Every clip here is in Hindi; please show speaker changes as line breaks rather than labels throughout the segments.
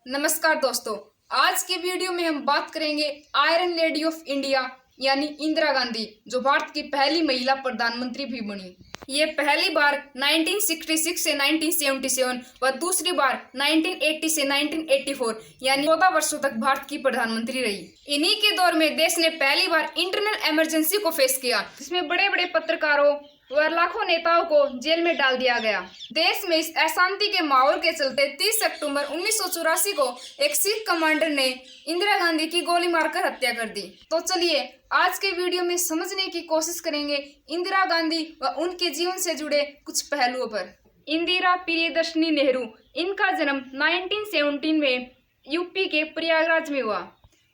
नमस्कार दोस्तों, आज की वीडियो में हम बात करेंगे आयरन लेडी ऑफ इंडिया यानी इंदिरा गांधी, जो भारत की पहली महिला प्रधानमंत्री भी बनी। ये पहली बार 1966 से 1977 व दूसरी बार 1980 से 1984 यानी 14 वर्षों तक भारत की प्रधानमंत्री रही। इन्हीं के दौर में देश ने पहली बार इंटरनल इमरजेंसी को फेस किया, जिसमें बड़े बड़े पत्रकारों व लाखों नेताओं को जेल में डाल दिया गया। देश में इस अशांति के माहौल के चलते 30 अक्टूबर 1984 को एक सिख कमांडर ने इंदिरा गांधी की गोली मारकर हत्या कर दी। तो चलिए आज के वीडियो में समझने की कोशिश करेंगे इंदिरा गांधी व उनके जीवन से जुड़े कुछ पहलुओं पर। इंदिरा प्रियदर्शनी नेहरू, इनका जन्म 1917 में यूपी के प्रयागराज में हुआ।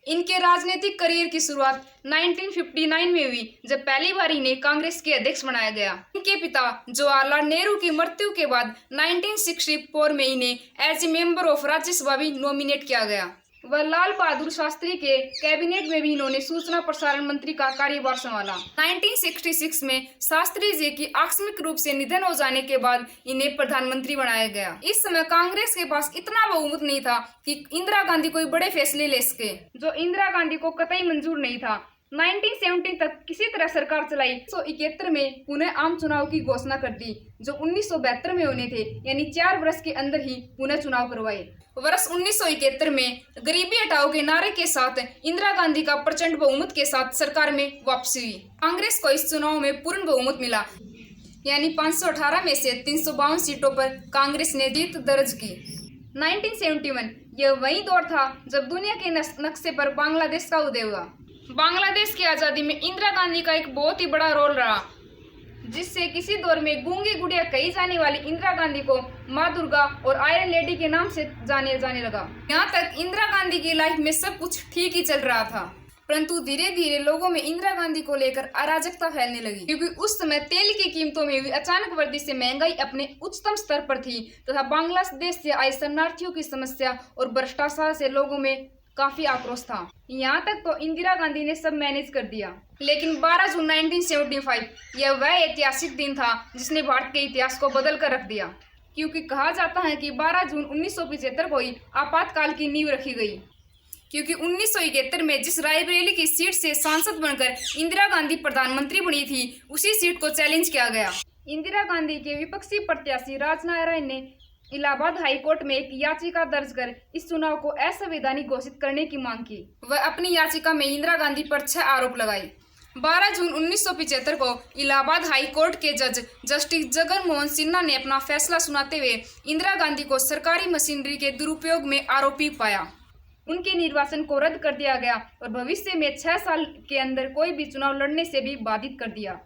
इनके राजनीतिक करियर की शुरुआत 1959 में हुई, जब पहली बार इन्हें कांग्रेस के अध्यक्ष बनाया गया। इनके पिता जवाहरलाल नेहरू की मृत्यु के बाद 1964 में इन्हें as a member of Rajya Sabha भी नॉमिनेट किया गया। वह लाल बहादुर शास्त्री के कैबिनेट में भी इन्होंने सूचना प्रसारण मंत्री का कार्यभार संभाला। 1966 में शास्त्री जी की आकस्मिक रूप से निधन हो जाने के बाद इन्हें प्रधानमंत्री बनाया गया। इस समय कांग्रेस के पास इतना बहुमत नहीं था कि इंदिरा गांधी कोई बड़े फैसले ले सके, जो इंदिरा गांधी को कतई मंजूर नहीं था। 1970 तक किसी तरह सरकार चलाई। 1971 में पुनः आम चुनाव की घोषणा कर दी, जो 1972 में होने थे, यानी 4 वर्ष के अंदर ही पुनः चुनाव करवाए। वर्ष 1971 में गरीबी हटाओ के नारे के साथ इंदिरा गांधी का प्रचंड बहुमत के साथ सरकार में वापसी हुई। कांग्रेस को इस चुनाव में पूर्ण बहुमत मिला, यानी 518 में से 352 सीटों पर कांग्रेस ने जीत दर्ज की। 1971 यह वही दौर था जब दुनिया के नक्शे पर बांग्लादेश का उदय हुआ। बांग्लादेश की आज़ादी में इंदिरा गांधी का एक बहुत ही बड़ा रोल रहा, जिससे किसी दौर में गूंगी गुड़िया कही जाने वाली इंदिरा गांधी को माँ दुर्गा और आयरन लेडी के नाम से जाने लगा। यहाँ तक इंदिरा गांधी की लाइफ में सब कुछ ठीक ही चल रहा था, परंतु धीरे धीरे लोगों में इंदिरा गांधी को लेकर अराजकता फैलने लगी, क्योंकि उस समय तेल की कीमतों में हुई अचानक वृद्धि से महंगाई अपने उच्चतम स्तर पर थी तथा बांग्लादेश से आए शरणार्थियों की समस्या और भ्रष्टाचार से लोगों में काफी आक्रोश था। यहाँ तक तो इंदिरा गांधी ने सब मैनेज कर दिया। लेकिन 12 जून 1975 यह वह ऐतिहासिक दिन था जिसने भारत के इतिहास को बदल कर रख दिया, क्योंकि कहा जाता है कि 12 जून 1975 को ही आपातकाल की नींव रखी गई, क्योंकि 1971 में जिस रायबरेली की सीट से सांसद बनकर इंदिरा गांधी प्रधानमंत्री बनी थी, उसी सीट को चैलेंज किया गया। इंदिरा गांधी के विपक्षी प्रत्याशी राजनारायण ने इलाहाबाद हाई कोर्ट में एक याचिका दर्ज कर इस चुनाव को असंवैधानिक घोषित करने की मांग की। वह अपनी याचिका में इंदिरा गांधी पर 6 आरोप लगाए। 12 जून 1975 को इलाहाबाद हाई कोर्ट के जज जस्टिस जगन मोहन सिन्हा ने अपना फैसला सुनाते हुए इंदिरा गांधी को सरकारी मशीनरी के दुरुपयोग में आरोपी पाया। उनके निर्वाचन को रद्द कर दिया गया और भविष्य में 6 साल के अंदर कोई भी चुनाव लड़ने से भी बाधित कर दिया।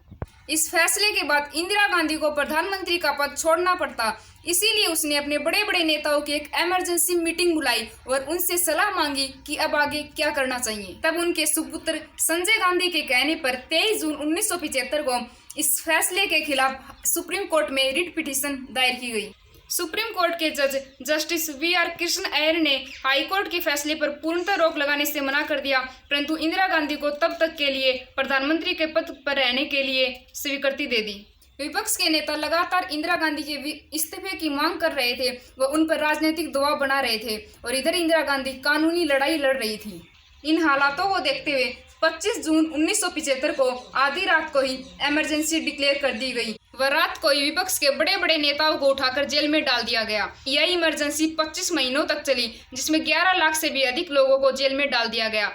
इस फैसले के बाद इंदिरा गांधी को प्रधानमंत्री का पद छोड़ना पड़ता, इसीलिए उसने अपने बड़े बड़े नेताओं की एक इमरजेंसी मीटिंग बुलाई और उनसे सलाह मांगी कि अब आगे क्या करना चाहिए। तब उनके सुपुत्र संजय गांधी के कहने पर 23 जून 1975 को इस फैसले के खिलाफ सुप्रीम कोर्ट में रिट पिटीशन दायर की गई। सुप्रीम कोर्ट के जज जस्टिस VR कृष्ण अय्यर ने हाई कोर्ट के फैसले पर पूर्णतः रोक लगाने से मना कर दिया, परंतु इंदिरा गांधी को तब तक के लिए प्रधानमंत्री के पद पर रहने के लिए स्वीकृति दे दी। विपक्ष के नेता लगातार इंदिरा गांधी के इस्तीफे की मांग कर रहे थे, व उन पर राजनीतिक दबाव बना रहे थे, और इधर इंदिरा गांधी कानूनी लड़ाई लड़ रही थी। इन हालातों को देखते हुए 25 जून 1975 को आधी रात को ही इमरजेंसी डिक्लेयर कर दी गई। वह रात को ही विपक्ष के बड़े बड़े नेताओं को उठाकर जेल में डाल दिया गया। यह इमरजेंसी 25 महीनों तक चली, जिसमें 11 लाख से भी अधिक लोगों को जेल में डाल दिया गया।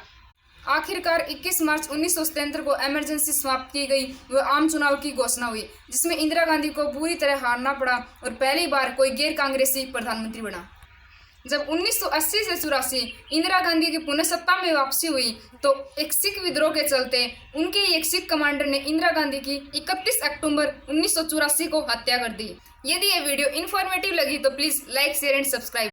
आखिरकार 21 मार्च 1977 को इमरजेंसी समाप्त की गई व आम चुनाव की घोषणा हुई, जिसमें इंदिरा गांधी को बुरी तरह हारना पड़ा और पहली बार कोई गैर कांग्रेसी प्रधानमंत्री बना। जब 1980 से 84 इंदिरा गांधी की पुनः सत्ता में वापसी हुई, तो एक सिख विद्रोह के चलते उनके एक सिख कमांडर ने इंदिरा गांधी की 31 अक्टूबर 1984 को हत्या कर दी। यदि ये वीडियो इन्फॉर्मेटिव लगी तो please like, share and subscribe.